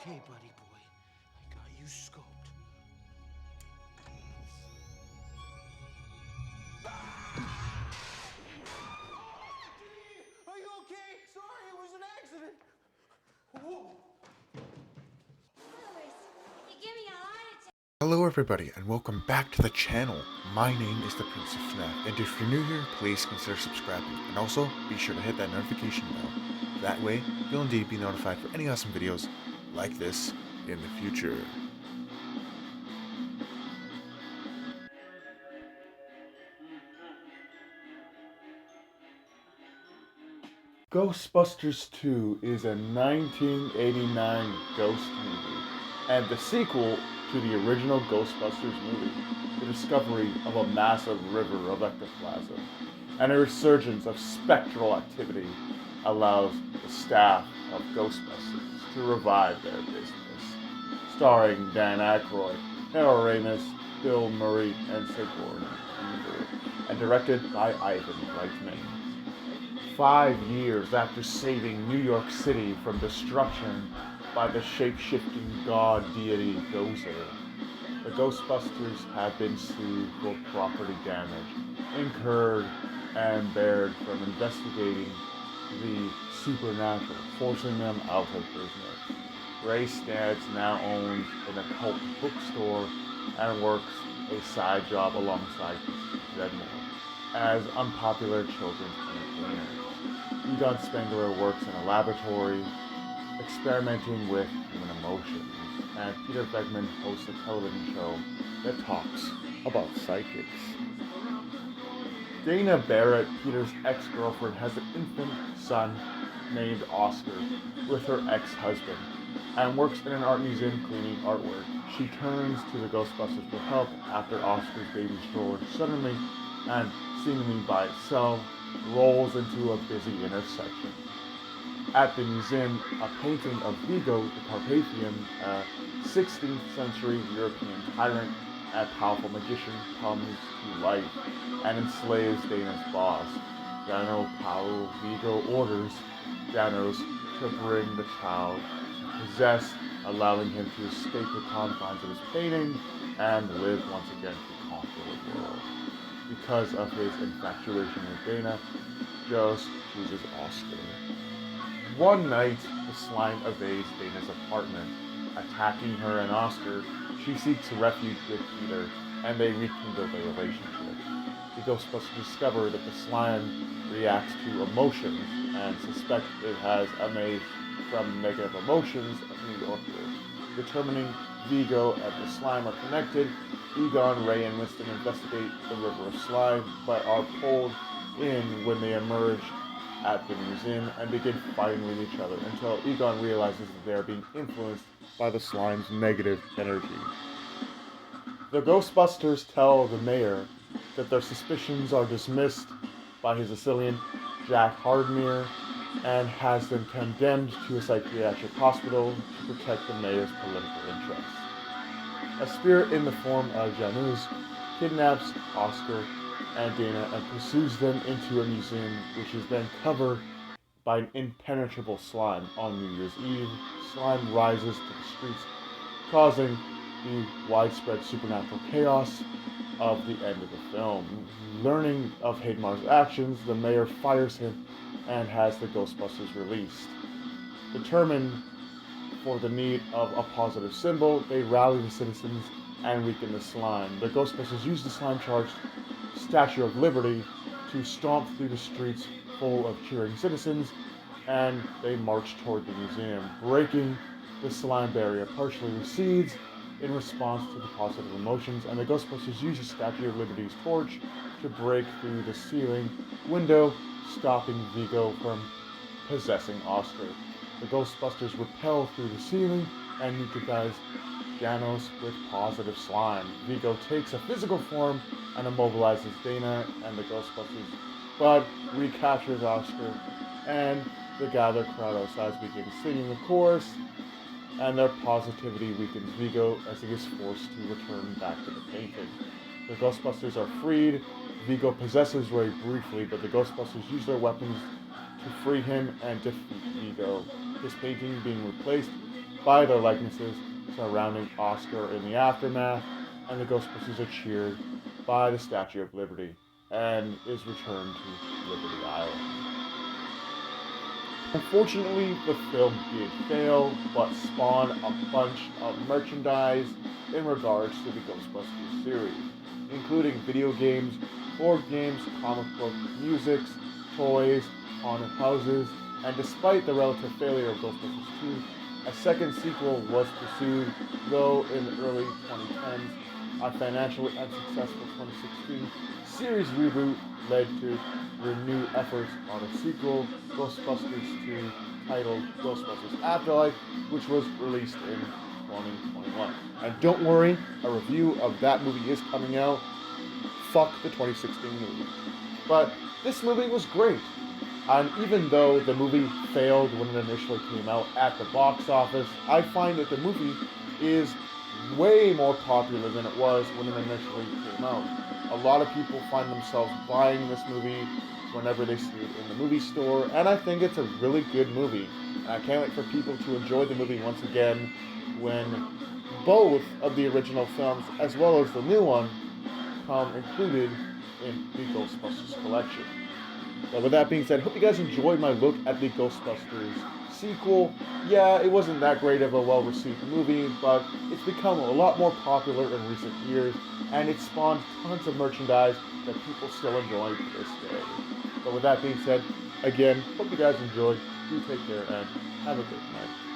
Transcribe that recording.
Okay, buddy boy. I got you scoped. Are you okay? Sorry, it was an accident. Whoa. Hello everybody and welcome back to the channel. My name is the Prince of FNAF, and if you're new here, please consider subscribing, and also be sure to hit that notification bell. That way, you'll indeed be notified for any awesome videos like this in the future. Ghostbusters 2 is a 1989 ghost movie, and the sequel to the original Ghostbusters movie, the discovery of a massive river of ectoplasm, and a resurgence of spectral activity allows the staff of Ghostbusters to revive their business. Starring Dan Aykroyd, Harold Ramis, Bill Murray, and Sigourney Weaver, and directed by Ivan Reitman. 5 years after saving New York City from destruction by the shape-shifting god deity Gozer, the Ghostbusters have been sued for property damage incurred and bared from investigating the supernatural, forcing them out of business. Ray Stantz now owns an occult bookstore and works a side job alongside Zedmore as unpopular children's entertainer. Egon Spengler works in a laboratory experimenting with human emotions, and Peter Venkman hosts a television show that talks about psychics. Dana Barrett, Peter's ex-girlfriend, has an infant son named Oscar with her ex-husband and works in an art museum cleaning artwork. She turns to the Ghostbusters for help after Oscar's baby stroller suddenly and seemingly by itself rolls into a busy intersection. At the museum, a painting of Vigo the Carpathian, a 16th century European tyrant and powerful magician, comes to life and enslaves Dana's boss. Dano Paulo Vigo orders Danos to bring the child to possess, allowing him to escape the confines of his painting and live once again to conquer the world. Because of his infatuation with Dana, Jost chooses Oscar. One night, the slime invades Dana's apartment. Attacking her and Oscar, she seeks refuge with Peter, and they rekindle their relationship. The Ghostbusters discover that the slime reacts to emotions and suspect it has emerged from negative emotions of New Yorkers. Determining Vigo and the slime are connected, Egon, Ray, and Winston investigate the river of slime, but are pulled in when they emerge at the museum and begin fighting with each other until Egon realizes that they are being influenced by the slime's negative energy. The Ghostbusters tell the mayor that their suspicions are dismissed by his assailant, Jack Hardmere, and has them condemned to a psychiatric hospital to protect the mayor's political interests. A spirit in the form of Janus kidnaps Oscar and Dana and pursues them into a museum, which is then covered by an impenetrable slime. On New Year's Eve, slime rises to the streets, causing the widespread supernatural chaos of the end of the film. Learning of Haidmar's actions, the mayor fires him and has the Ghostbusters released. Determined for the need of a positive symbol, they rally the citizens and weaken the slime. The Ghostbusters use the slime-charged Statue of Liberty to stomp through the streets full of cheering citizens, and they march toward the museum. Breaking the slime barrier partially recedes in response to the positive emotions, and the Ghostbusters use the Statue of Liberty's torch to break through the ceiling window, stopping Vigo from possessing Oscar. The Ghostbusters repel through the ceiling and neutralize Janos with positive slime. Vigo takes a physical form and immobilizes Dana and the Ghostbusters, but recaptures Oscar, and the gathered crowd outside begins singing the chorus, and their positivity weakens Vigo as he is forced to return back to the painting. The Ghostbusters are freed. Vigo possesses Ray briefly, but the Ghostbusters use their weapons to free him and defeat Vigo. His painting being replaced by their likenesses surrounding Oscar in the aftermath, and the Ghostbusters are cheered by the Statue of Liberty and is returned to Liberty Island. Unfortunately, the film did fail, but spawned a bunch of merchandise in regards to the Ghostbusters series, including video games, board games, comic book, music, toys, haunted houses, and despite the relative failure of Ghostbusters 2, a second sequel was pursued, though in the early 2010s, a financially unsuccessful 2016 series reboot led to renewed efforts on a sequel, Ghostbusters 2, titled Ghostbusters Afterlife, which was released in 2021. And don't worry, a review of that movie is coming out. Fuck the 2016 movie. But this movie was great. And even though the movie failed when it initially came out at the box office, I find that the movie is way more popular than it was when it initially came out. A lot of people find themselves buying this movie whenever they see it in the movie store, and I think it's a really good movie. And I can't wait for people to enjoy the movie once again when both of the original films, as well as the new one, come included in the Ghostbusters collection. But with that being said, hope you guys enjoyed my look at the Ghostbusters sequel. Yeah, it wasn't that great of a well-received movie, but it's become a lot more popular in recent years, and it spawned tons of merchandise that people still enjoy to this day. But with that being said, again, hope you guys enjoyed. Do take care, and have a good night.